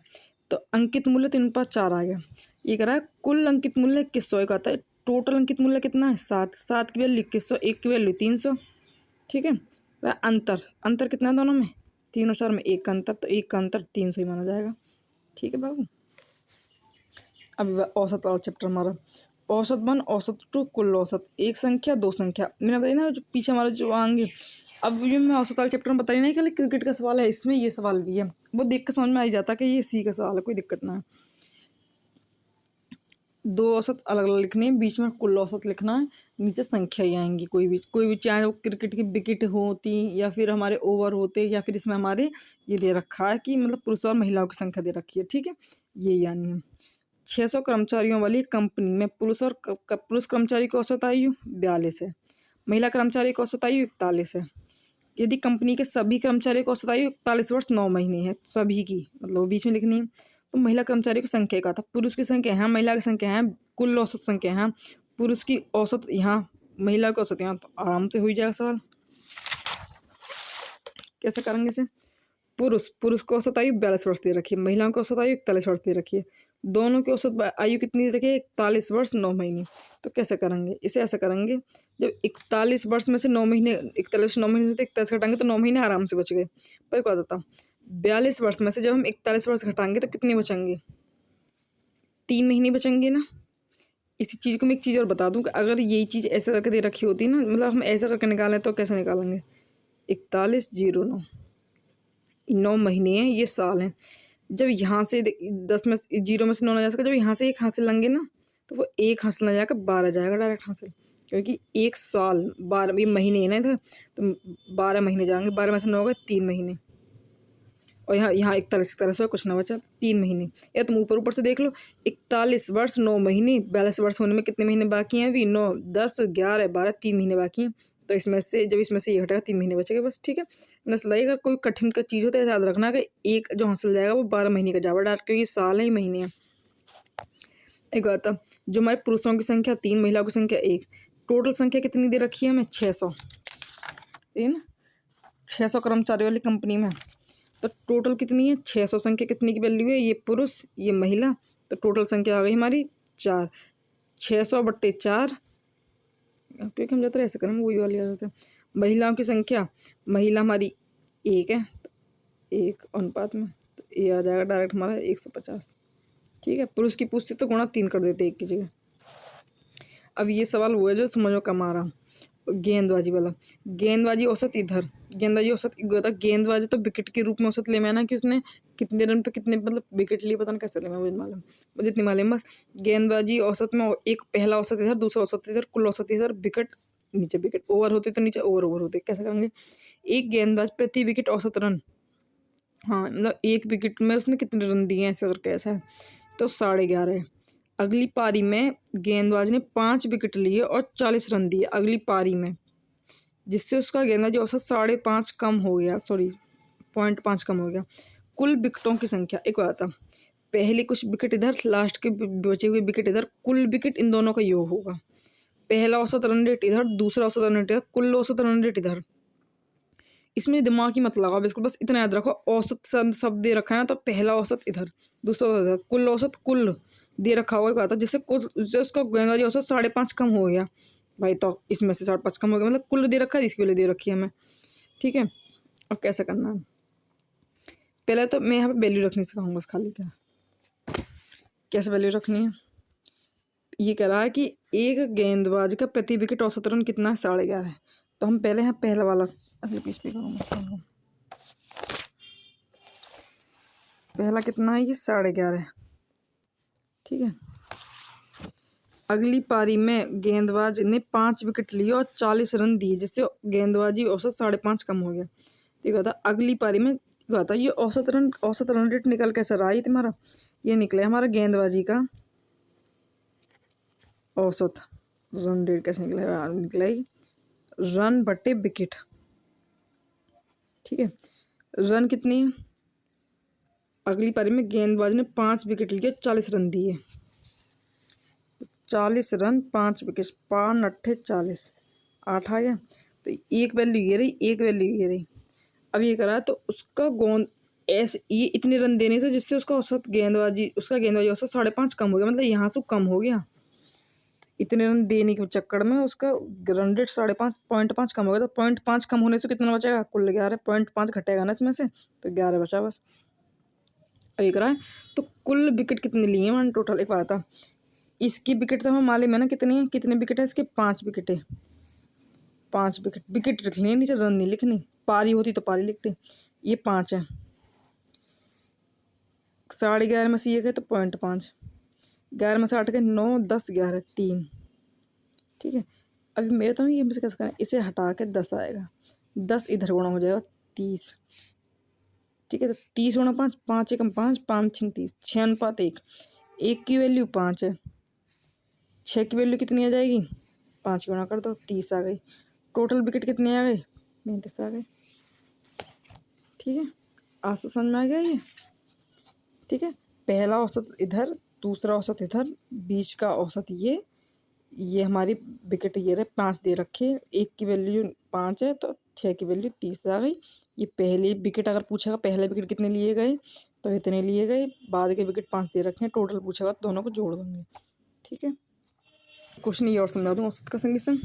तो अंकित मूल्य 3/4 आ गया। ये कह रहा है कुल अंकित मूल्य 2100। एक आता है टोटल अंकित मूल्य कितना है, 7, 7 की वैल्यू 2100, एक की वैल्यू 300। ठीक है, अंतर, अंतर कितना है दोनों में, 3 और 4 में 1 का अंतर, तो 1 का अंतर 300 ही माना जाएगा। ठीक है बाबू, अब औसत वाला चैप्टर हमारा, औसत 1, औसत 2, कुल औसत। एक संख्या, दो संख्या, मैंने बताया ना जो पीछे हमारा जो आएंगे। अब जो मैं औसत वाले चैप्टर में बता रही नहीं, खाली क्रिकेट का सवाल है, इसमें ये सवाल भी है, वो देख कर समझ में आ ही जाता है कि ये सी का सवाल है, कोई दिक्कत ना है। 2 औसत अलग अलग लिखनी है, बीच में कुल औसत लिखना है, नीचे संख्या ही आएंगी कोई भी चाहे वो क्रिकेट की विकेट होती, या फिर हमारे ओवर होते, या फिर इसमें हमारे ये दे रखा है कि मतलब पुरुष और महिलाओं की संख्या दे रखी है। ठीक है, ये यानी है 600 कर्मचारियों वाली कंपनी में पुरुष कर्मचारी की औसत आयु 42 है, महिला कर्मचारी की औसत आयु 41 है। यदि कंपनी के सभी कर्मचारियों की औसत आयु 41 वर्ष 9 महीने है, सभी की मतलब बीच में लिखनी है, तो महिला कर्मचारी की संख्या का था, पुरुष की संख्या है, महिला की संख्या है, कुल औसत संख्या है, पुरुष की औसत यहाँ, महिला की औसत यहाँ, तो आराम से हो ही जाएगा सवाल। कैसे करेंगे इसे, पुरुष को औसत आयु 42 वर्ष दे रखी है, महिलाओं की औसत आयु 41 वर्ष दे रखी है, दोनों की औसत आयु कितनी दे रखी है, 41 वर्ष 9 महीने। तो कैसे करेंगे इसे, ऐसा करेंगे जब 41 वर्ष में से 9 महीने, 41 9 महीने में से 41 घटाएंगे तो 9 महीने आराम से बच गए। पर क्या होता, 42 वर्ष में से जब हम 41 वर्ष घटाएंगे तो कितने बचेंगे, 3 महीने बचेंगे ना। इसी चीज़ को मैं एक चीज़ और बता दूं कि अगर यही चीज़ ऐसे करके दे रखी होती ना, मतलब हम ऐसा करके निकालें तो कैसे निकालेंगे, 4109, 9 महीने हैं, ये साल हैं। जब यहाँ से 10 में 0 में से 9 ना जा सका, जब यहाँ से 1 हासिल लेंगे ना, तो वो 1 हासिल ना जाकर 12 जाएगा डायरेक्ट हासिल, क्योंकि 1 साल 12 ये महीने है ना इधर, तो 12 महीने जाएंगे, 12 में से 9 गए 3 महीने, और यहाँ 41 कुछ ना बचा, 3 महीने। या तुम ऊपर ऊपर से देख लो, 41 वर्ष 9 महीने, 42 वर्ष होने में कितने महीने बाकी हैं अभी, 9 10 11 12, 3 महीने बाकी हैं। तो इसमें से जब इसमें से ये घटेगा 3 महीने बचेगा बस। ठीक है, नस्ल अगर कोई कठिन का चीज़ होता है याद रखना कि एक जो हासिल जाएगा वो 12 महीने का जाएगा डायरेक्ट, क्योंकि साल है महीने हैं। एक बात, जो हमारे पुरुषों की संख्या 3, महिलाओं की संख्या 1, टोटल संख्या कितनी दे रखी है हमें, 600, ठीक है ना, 600 कर्मचारी वाली कंपनी में, तो टोटल कितनी है, 600 संख्या कितनी की वैल्यू है, ये पुरुष ये महिला, तो टोटल संख्या आ गई हमारी 4, 600/4, क्योंकि हम जाते ऐसे करेंगे वही वाली आ जाते हैं। महिलाओं की संख्या, महिला हमारी 1 है, तो 1 अनुपात में, तो ये आ जाएगा डायरेक्ट हमारा 150। ठीक है, पुरुष की पूछते तो गुणा 3 कर देते 1 की जगह। अब ये सवाल वो है जो समझ में कम आ रहा, गेंदबाजी वाला, गेंदबाजी औसत इधर, गेंदबाजी औसत होता है। गेंदबाजी तो विकेट के रूप में औसत ले में ना कि उसने कितने रन पे कितने मतलब विकेट लिए, पता नहीं कैसे ले, मुझे मालूम, मुझे इतनी मालूम बस। गेंदबाजी औसत में एक पहला औसत इधर, दूसरा औसत इधर, कुल औसत इधर, विकेट नीचे, विकेट ओवर होते तो नीचे, ओवर होते कैसे करेंगे। एक गेंदबाज प्रति विकेट औसत रन, हाँ मतलब एक विकेट में उसने कितने रन दिए ऐसे करके ऐसा है, तो 11.5। अगली पारी में गेंदबाज ने 5 विकेट लिए और 40 रन दिए अगली पारी में, जिससे उसका गेंदबाजी औसत 5.5 कम हो गया, सॉरी 0.5 कम हो गया। कुल विकेटों की संख्या, एक बात था, पहले कुछ विकेट इधर, लास्ट के बचे हुए विकेट इधर, कुल विकेट इन दोनों का योग होगा। पहला औसत रन रेट इधर, दूसरा औसत रन रेट इधर, कुल औसत रन रेट इधर। इसमें दिमाग ही मत लगाओ, बिल्कुल बस इतना याद रखो, औसत शब्द दे रखा है ना, तो पहला औसत इधर, दूसरा औसत इधर, कुल औसत कुल दे रखा होगा, बात है जिससे उसका गेंदबाजी औसत 5.5 कम हो गया भाई, तो इसमें से 5.5 कम हो गया, मतलब कुल दे रखा है, इसके लिए दे रखी है हमें, ठीक है। अब कैसे करना है, पहले तो मैं यहाँ पे वैल्यू रखनी सिखाऊंगा बस खाली, क्या कैसे वैल्यू रखनी है। ये कह रहा है कि एक गेंदबाज का प्रति विकेट औसत रन कितना है, 11.5 है। तो हम पहले यहाँ पहला वाला अगले पीस पे करूँगा, पहला कितना है, ये 11.5 है, ठीक है। अगली पारी में गेंदबाज ने 5 विकेट लिए और 40 रन दिए, जिससे गेंदबाजी औसत 5.5 कम हो गया, ठीक है। अगली पारी में था ये औसत रन रेट निकल कैसे रहा है तुम्हारा, ये निकले हमारा गेंदबाजी का औसत रन रेट कैसे निकलेगा, निकला रन बटे विकेट, ठीक है। रन कितनी है, अगली पारी में गेंदबाज ने 5 विकेट लिए, 40 रन दिए, 40 रन 5 विकेट, 5 अट्ठे 40, 8 आ गया। तो एक वैल्यू ये रही, एक वैल्यू ये रही। अब ये करा तो उसका गोंद ऐसे ये इतने रन देने से जिससे उसका गेंदबाजी औसत 5.5 कम हो गया, मतलब यहाँ से कम हो गया, इतने रन देने के चक्कर में उसका रन रेट 5.5 कम हो गया। तो 0.5 कम होने से कितना बचेगा, कुल 11, 0.5 घटेगा ना इसमें से, तो 11 बचा बस। अब ये करा है तो कुल विकेट कितने लिए हैं टोटल, एक बात था, इसकी विकेट तो हमें मालूम है ना कितनी है, कितने विकेट है इसके, 5 विकेट है, 5 विकेट, विकेट लिख लें नीचे, रन नहीं लिखनी, पारी होती तो पारी लिखते, ये 5 है, 11.5 में से ये गए तो 0.5, 11 में से 8 गए, 9 10 11 3, ठीक है। अभी मैं बताऊँ ये मुझे कैसे करना है, इसे हटा के 10 आएगा, 10 इधर गुणा हो जाएगा 30, ठीक है। तो 30 गुणा 5, 5 एकम 5, 5 6 30, 6 अनुपात 1, 1 की वैल्यू 5 है, 6 की वैल्यू कितनी आ जाएगी, 5 गुणा कर दो, 30 आ गई। टोटल विकेट कितने आ गए, 35 आ गए, ठीक है। आज तो समझ में आ गया ये, ठीक है। पहला औसत इधर, दूसरा औसत इधर, बीच का औसत ये हमारी विकेट ये रहे, 5 दे रखे, 1 की वैल्यू 5 है तो 6 की वैल्यू 30 आ गई। ये पहले विकेट अगर पूछेगा पहले विकेट कितने लिए गए तो इतने लिए गए, बाद के विकेट 5 दे रखे हैं, टोटल पूछेगा तो दोनों को जोड़ देंगे, ठीक है। क्वेश्चन ये और समझा दूँ औसत का संगीसन।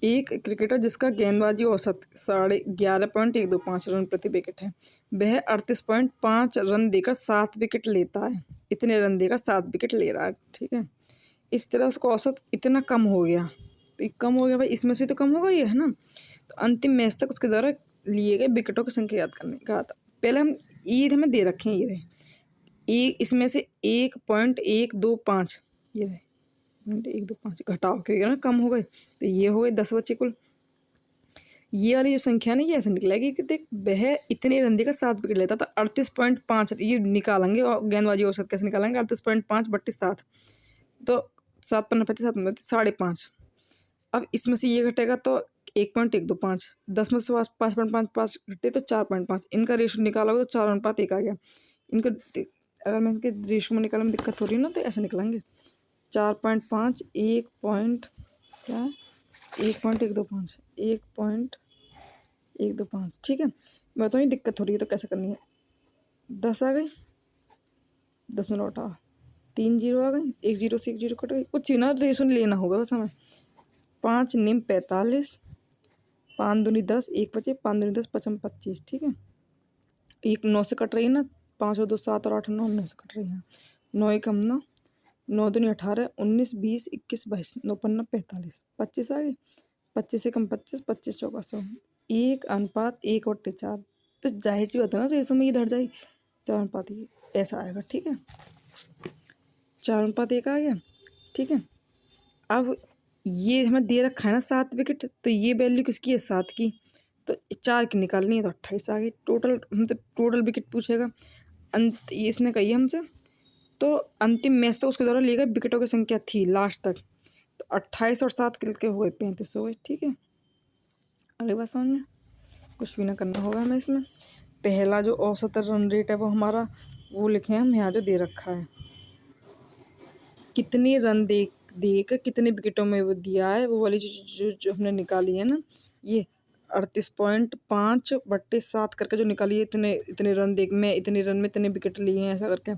एक क्रिकेटर जिसका गेंदबाजी औसत 11.125 रन प्रति विकेट है, वह 38.5 रन देकर 7 विकेट लेता है, इतने रन देकर 7 विकेट ले रहा है, ठीक है। इस तरह उसका औसत इतना कम हो गया, तो कम हो गया भाई, इसमें से तो कम होगा ये, है ना। तो अंतिम मैच तक उसके द्वारा लिए गए विकेटों की संख्या याद करने का था। पहले हम ये हमें दे रखे हैं, ये रहे इसमें से 1.125, ये रहे 1.125, घटाओ क्योंकि ना कम हो गए, तो ये हो गए 10 बच्चे कुल। ये वाली जो संख्या ना ये ऐसे निकलेगी कि देख वह इतने रन देकर 7 विकेट लेता था, 38.5 ये निकालेंगे, और गेंदबाजी औसत कैसे निकालेंगे, 38.5 बट्टे 7, तो 7 पन्ना 35, 7 5.5। अब इसमें से ये घटेगा तो 1.125, 10 में से 5.5 घटे तो 4.5, इनका रेशो निकालोगे तो 4:1 आ गया। इनको अगर मैं इनके रेशो में निकालने में दिक्कत हो रही है ना, तो ऐसे निकलेंगे 4.5 क्या है 1.125, 1.125, ठीक है। मैं बताऊँ दिक्कत हो रही है तो कैसे करनी है, 10 आ गई, 10 में लौटा 3 0 आ गए, 1 0 से 1 0 कट गई, कुछ ना रेशो लेना होगा बस हमें। 5 निम 45, 5 दूनी 10, 1 बचे, 5 दूनी 10 5 25, ठीक है। 1 9 से कट रही है ना, 5 और 2 7 और 8 9, 9 से कट रही है, 9 1 9, 9 दूनी 18, 19 20 21 22, 9 पन्ना 45, 25 आ गए, 25 से कम 25, 25 चौका 100, 1:1/4। तो जाहिर सी बात है ना, रेशो में ये धर जाएगी 4:1 ऐसा आएगा। ठीक है, 4:1 आ गया। ठीक है, अब ये हमें दे रखा है ना 7 विकेट, तो ये वैल्यू किसकी है 7 की, तो 4 की निकालनी है, तो 28 आ गई। टोटल हमसे टोटल विकेट पूछेगा, अंत ये इसने कही हमसे, तो अंतिम मैच तक उसके द्वारा लिए गए विकेटों की संख्या थी लास्ट तक, तो 28 और 7 के हो गए 35 हो गए। ठीक है, अगली बात समझ में, कुछ भी ना करना होगा हमें इसमें। पहला जो औसत रन रेट है वो हमारा वो लिखे हैं हम यहाँ, जो दे रखा है कितने रन देकर कितने विकेटों में वो दिया है, वो वाली जो हमने निकाली है ना, ये 38.5/7 करके जो निकाली है, इतने इतने रन देख में इतने रन में इतने विकेट लिए हैं ऐसा करके,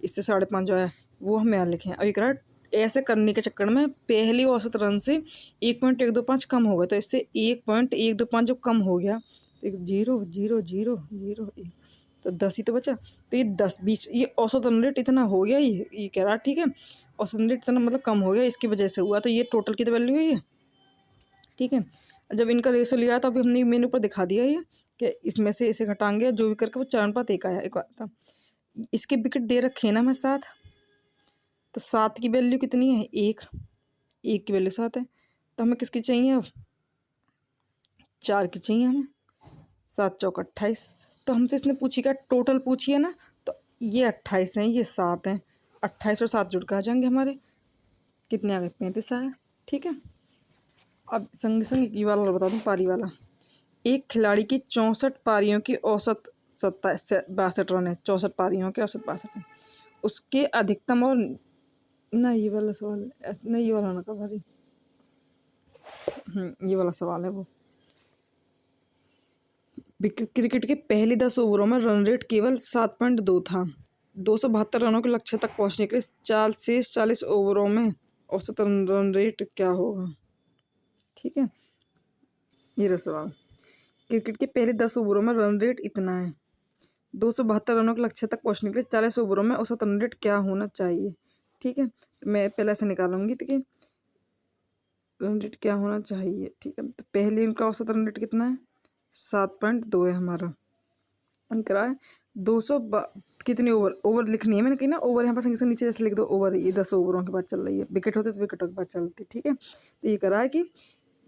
इससे 5.5 जो है वो हमें यहाँ लिखे हैं। अब एक रहा ऐसे करने के चक्कर में पहली औसत रन से 1.125 कम हो गया, तो इससे 1.125 जब कम हो गया, तो 0 0 0 0 1, तो 10 ही तो बचा। तो ये 10-20 ये औसत रन रेट इतना हो गया, ये कह रहा ठीक है, औसत रन रेट इतना मतलब कम हो गया, इसकी वजह से हुआ, तो ये टोटल की तो वैल्यू है ये। ठीक है, जब इनका रेशो लिया था अभी हमने मेनू पर दिखा दिया ये कि इसमें से इसे घटाएंगे जो भी करके वो 4:1 आया। एक बात था, इसके विकेट दे रखे ना हमें 7, तो 7 की वैल्यू कितनी है 1 की वैल्यू 7 है, तो हमें किसकी चाहिए अब 4 की चाहिए हमें। 7 चौका 28, तो हमसे इसने पूछी क्या टोटल पूछी है ना, तो ये 28 हैं, ये 7 हैं, 28 और 7 जुड़ के आ जाएंगे हमारे, कितने आ गए 35 आ गए। ठीक है, अब संग संग ये वाला बता दूँ पारी वाला। एक खिलाड़ी की 64 पारियों की औसत 62 रन है, 64 पारियों के औसत 62 है, उसके अधिकतम और ना ये वाला सवाल नहीं, ये वाला ना का भारी, ये वाला सवाल है वो। क्रिकेट के पहले 10 ओवरों में रन रेट केवल 7.2 था। 272 रनों के लक्ष्य तक पहुंचने के लिए शेष 40 ओवरों में औसत रन रेट क्या होगा। ठीक है, ये रहा सवाल। क्रिकेट के पहले 10 ओवरों में रन रेट इतना है, 272 रनों के लक्ष्य तक पहुंचने के लिए 40 ओवरों में औसत रन रेट क्या होना चाहिए। ठीक है, तो मैं पहले से निकालूंगी, तो कि रन रेट क्या होना चाहिए। ठीक है, तो पहले इनका औसत रन रेट कितना है 7.2 है हमारा, करा है 200 कितने ओवर लिखनी है मैंने कही ना, ओवर यहाँ पर संग से नीचे जैसे लिख दो ओवर, ये 10 ओवरों के बाद चल रही है, विकेट होते तो विकेटों के बाद चलती। ठीक है, तो ये करा है कि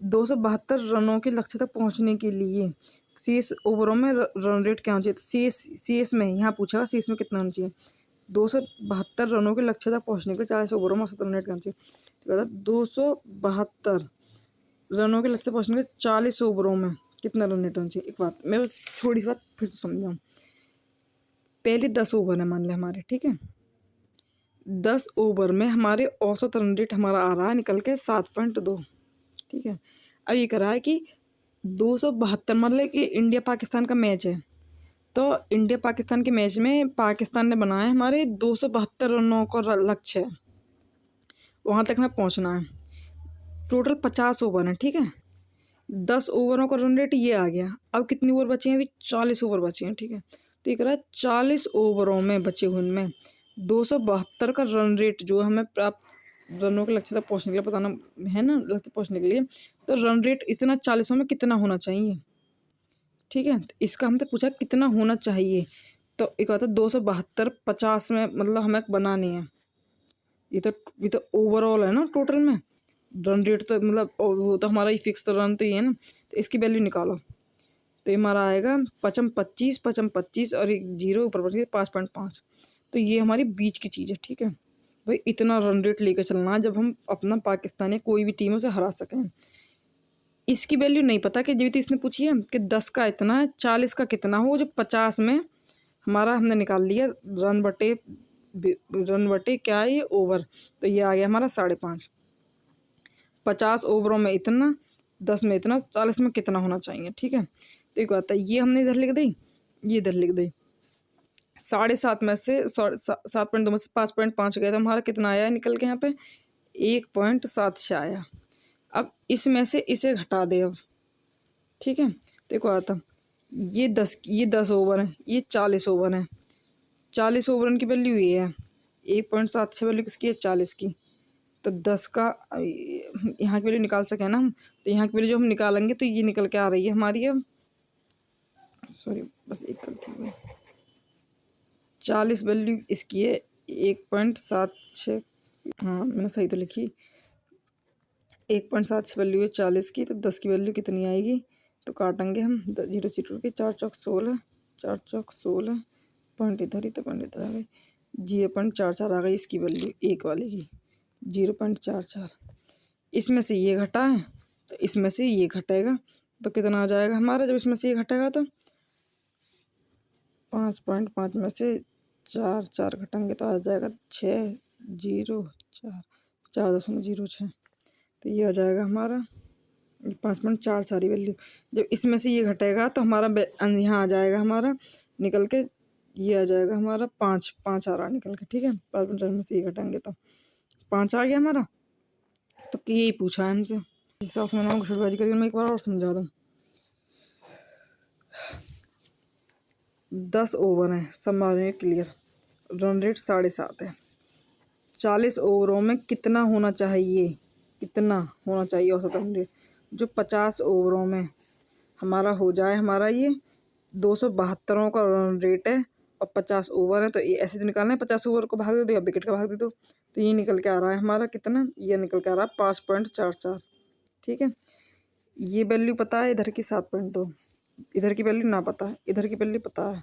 272 रनों के लक्ष्य तक पहुंचने के लिए शेष ओवरों में रन रेट क्या होना चाहिए, तो शेष में यहाँ पूछा शेष में कितना होना चाहिए, 272 रनों के लक्ष्य तक पहुंचने के लिए 40 ओवरों में औसत रन रेट क्या होना चाहिए, तो 272 रनों के लक्ष्य तक पहुंचने के 40 ओवरों में कितना रन रेट होना चाहिए। एक बात मैं बस थोड़ी सी बात फिर से समझाऊँ, पहले 10 ओवर है मान लें हमारे। ठीक है, 10 ओवर में हमारे औसत रन रेट हमारा आ रहा है निकल के 7.2। ठीक है, अब ये कह रहा है कि 272 मतलब कि इंडिया पाकिस्तान का मैच है, तो इंडिया पाकिस्तान के मैच में पाकिस्तान ने बनाया हमारे 272 रनों का लक्ष्य है, वहाँ तक हमें पहुँचना है। टोटल 50 ओवर हैं। ठीक है, 10 ओवरों का रन रेट ये आ गया, अब कितनी ओवर बचे हैं, अभी 40 ओवर बचे हैं। ठीक है, तो ये कह रहा है 40 ओवरों में बचे हुए उनमें 272 का रन रेट जो हमें प्राप्त रनों के लक्ष्य तक पहुँचने के लिए बताना है ना, लक्ष्य पहुँचने के लिए, तो रन रेट इतना 40 में कितना होना चाहिए। ठीक है, तो इसका हमसे पूछा कितना होना चाहिए, तो एक बात है 272 50 में मतलब हमें बनानी है, ये तो ओवरऑल है ना, टोटल में रन रेट तो मतलब वो तो हमारा ही फिक्स तो रन तो ही है ना, तो इसकी वैल्यू निकालो, तो ये हमारा आएगा 25 25 25 और एक 0 ऊपर 5.5, तो ये हमारी बीच की चीज़ है। ठीक है भाई, इतना रन रेट लेकर चलना है जब हम अपना पाकिस्तान या कोई भी टीम से हरा सकें। इसकी वैल्यू नहीं पता कि जब तो इसने पूछी है कि 10 का इतना है, 40 का कितना हो, जो 50 में हमारा हमने निकाल लिया रन बटे क्या है ये ओवर, तो ये आ गया हमारा 5.5। 50 ओवरों में इतना, 10 में इतना, 40 में कितना होना चाहिए। ठीक है, तो एक बात है ये हमने इधर लिख दी, ये इधर लिख दी, 7.5 में से 7.2 में से 5.5 गया, तो हमारा कितना आया निकल के यहाँ पे 1.76 आया। अब इसमें से इसे घटा दे अब। ठीक है, तो एक बात है ये 10 ओवर है, ये 40 ओवर है, 40 ओवर की वैल्यू ये है, 1.76 वैल्यू किसकी है 40 की, तो 10 का यहाँ की वैल्यू निकाल सके ना हम, तो यहाँ की वैल्यू जो हम निकालेंगे तो ये निकल के आ रही है हमारी। अब सॉरी बस एक गलती हुई, 40 वैल्यू इसकी है 1.76, हाँ मैंने सही तो लिखी, 1.76 वैल्यू है 40 की। तो 10 की वैल्यू कितनी आएगी, तो काटेंगे हम 0 से 2 के, 4 चौक 16, 4 चौक 16, पॉइंट इधर ही तो पॉइंट इधर आ गई, 0.44 आ गई इसकी वैल्यू एक वाले की, 0.44। इसमें से ये घटा है तो इसमें से ये घटेगा, तो कितना आ जाएगा हमारा, जब इसमें से ये घटेगा तो 5.5 में से 4 घटेंगे तो आ जाएगा 604, 4.06। तो ये आ जाएगा हमारा 5.44 वैल्यू। जब इसमें से ये घटेगा तो हमारा यहाँ आ जाएगा हमारा निकल के, ये आ जाएगा हमारा 5 आ रहा निकल के, ठीक है। 5.4 में से ये घटाएंगे तो 5 आ गया हमारा। तो यही पूछा है हमसे, इस हिसाब से मैंने शुरुआत करी। मैं एक बार और समझा दूँ। 10 ओवर हैं, सब मारे क्लियर, रन रेट 7.5 है। 40 ओवरों में कितना होना चाहिए, कितना होना चाहिए औसत रन रेट, जो 50 ओवरों में हमारा हो जाए। हमारा ये 272 का रन रेट है और 50 ओवर है, तो ये ऐसे तो निकालना है, 50 ओवर को भाग दे दो या विकेट का भाग दे दो, तो ये निकल के आ रहा है हमारा कितना, ये निकल के आ रहा है 5.44, ठीक है। ये वैल्यू पता है, इधर की 7.2, इधर की वैल्यू ना पता है, इधर की वैल्यू पता है।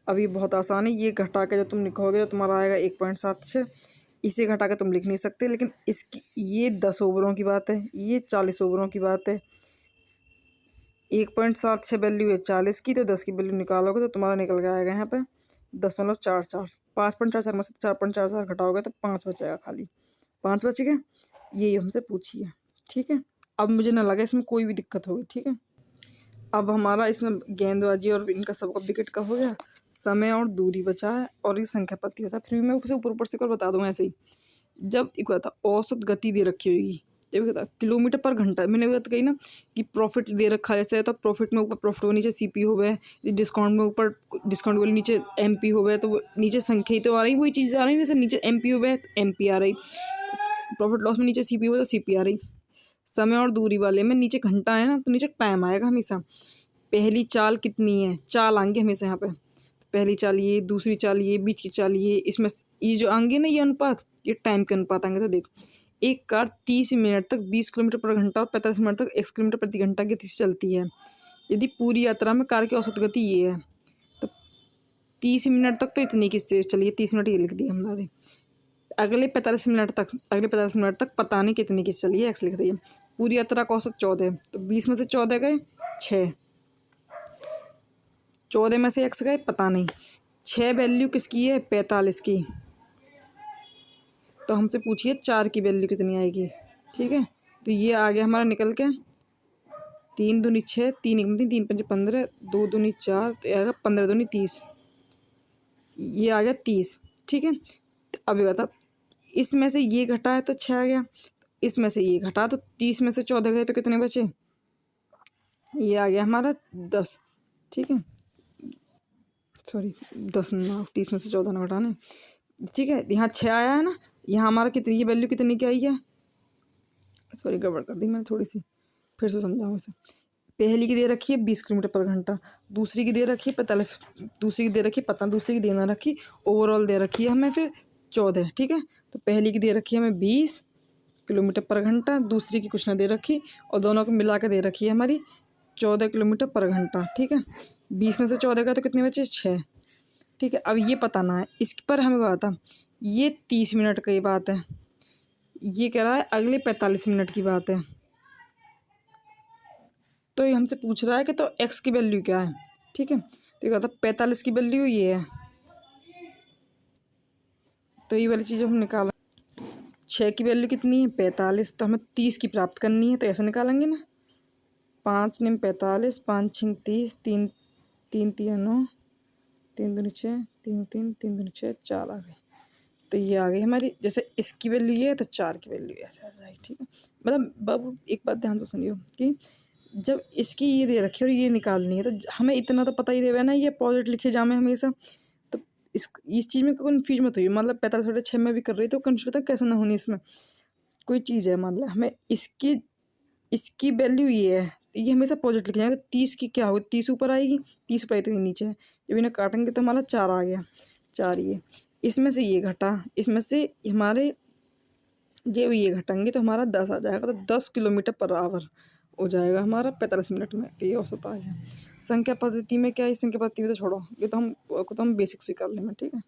अब ये बहुत आसान है, ये घटा के जो तुम लिखोगे तो तुम्हारा आएगा 1.76, इसे घटा के तुम लिख नहीं सकते। लेकिन इसकी ये 10 ओवरों की बात है, ये 40 ओवरों की बात है। 1.76 वैल्यू है 40 की, तो 10 की वैल्यू निकालोगे तो तुम्हारा निकल के आएगा यहाँ पे 10.44, 5.44 में से 4.44 घटाओगे तो 5 बचेगा, खाली 5 बच गए। यही हमसे पूछी है, ठीक है। अब मुझे ना लगा इसमें कोई भी दिक्कत होगी, ठीक है। अब हमारा इसमें गेंदबाजी और इनका सबका विकेट का हो गया, समय और दूरी बचा है और ये संख्या पत्ती बचा है। फिर भी मैं उसे ऊपर ऊपर से कर बता दूंगा ऐसे ही। जब एक बात औसत गति दे रखी होगी, जब कहता किलोमीटर पर घंटा, मैंने बात कही ना कि प्रॉफिट दे रखा है जैसे, तो प्रॉफिट में ऊपर प्रॉफिट हो, नीचे सीपी हो गए, डिस्काउंट में ऊपर डिस्काउंट वाले नीचे एमपी हो गए, तो वो नीचे संख्या ही तो आ रही, वही चीज़ आ रही, जैसे नीचे एमपी हो गए तो एमपी आ रही, प्रॉफिट लॉस में नीचे सीपी हो तो सीपी आ रही। समय और दूरी वाले में नीचे घंटा है ना, तो नीचे टाइम आएगा हमेशा। पहली चाल कितनी है, चाल आएंगे हमेशा यहाँ पे, तो पहली चाल ये, दूसरी चाल ये, बीच की चाल ये, इसमें ये जो आएंगे ना ये अनुपात, ये टाइम के अनुपात आएंगे। तो देख, एक कार 30 मिनट तक 20 किलोमीटर पर घंटा और 45 मिनट तक 1 किलोमीटर प्रति घंटा की गति से चलती है। यदि पूरी यात्रा में कार की औसत गति ये है, तो 30 मिनट तक तो इतनी की चलिए, 30 मिनट ये लिख दिए हमारे। अगले 45 मिनट तक पता नहीं कितनी की चलिए, एक्स लिख रही है। पूरी यात्रा का औसत 14, तो 20 में से 14 गए 6, 14 में से एक्स गए पता नहीं। 6 वैल्यू किसकी है, 45 की। तो हमसे पूछिए 4 की वैल्यू कितनी आएगी, ठीक है। तो ये आ गया हमारा निकल के 3 दूनी 6, 3 1 3, 3 5 15, 2 दूनी 4, तो आएगा 15 दूनी 30, ये आ गया 30, ठीक है। तो अब ये बता, इसमें से ये घटा है तो 6 आ गया, इसमें से ये घटा तो 30 में से 14 गए तो कितने बचे, ये आ गया हमारा 10, ठीक है। सॉरी 10 ना, 30 में से 14 ना घटाने, ठीक है। यहाँ 6 आया है ना, यहाँ हमारा कितनी, ये वैल्यू कितनी की आई है, सॉरी गड़बड़ कर दी मैंने थोड़ी सी, फिर से समझाऊँ इसे। पहली की दे रखी है 20 किलोमीटर पर घंटा, दूसरी की दे रखी है 45, दूसरी की दे रखी है पता, दूसरी की देना रखी, ओवरऑल दे रखी है हमें फिर 14, ठीक है। तो पहली की दे रखी है हमें 20 किलोमीटर पर घंटा, दूसरी की कुछ ना दे रखी, और दोनों को मिला के दे रखी है हमारी 14 किलोमीटर पर घंटा, ठीक है। 20 में से 14 का तो कितने बचे, 6, ठीक है। अब ये पता ना है, इस पर हमें बात है, ये 30 मिनट की बात है, ये कह रहा है अगले 45 मिनट की बात है। तो ये हमसे पूछ रहा है कि तो एक्स की वैल्यू क्या है, ठीक है। तो ये कहता 45 की वैल्यू ये है, तो ये वाली चीज़ हम निकालें। 6 की वैल्यू कितनी है, 45, तो हमें 30 की प्राप्त करनी है, तो ऐसे निकालेंगे ना, 5 निम 45, 5 छिंग 30, 3 3 3 9, 3 दूनी 6, 3 3 3 दूनी 6, 4 आ गई। तो ये आ गई हमारी, जैसे इसकी वैल्यू ये है तो 4 की वैल्यू ऐसे आ जाएगी, ठीक है। मतलब बाबू एक बात ध्यान से सुनियो कि जब इसकी ये दे रखी है और ये निकालनी है, तो हमें इतना तो पता ही रहेगा ना, ये अपोजिट लिखे जामे हमेशा, तो इस चीज़ में कन्फ्यूज मत होइए, मतलब 45/6 में भी कर रही तो कन्फ्यूज होता कैसे ना होनी। इसमें कोई चीज़ है, मान लो हमें इसकी वैल्यू ये है, तो ये हमेशा पॉजिटिव लिखे जाएगा। तो 30 की क्या होगी, 30 ऊपर आएगी, 30 ऊपर इतनी नीचे है। जब इन्हें काटेंगे तो हमारा 4 आ गया, 4 ये, इसमें से ये घटा, इसमें से हमारे जब ये घटाएंगे तो हमारा 10 आ जाएगा। तो 10 किलोमीटर/आवर हो जाएगा हमारा 45 मिनट में। तो ये औसत आ गया। संख्या पद्धति में क्या है, संख्या पद्धति में तो छोड़ो, ये तो हम बेसिक्स भी कर लेंगे, ठीक है।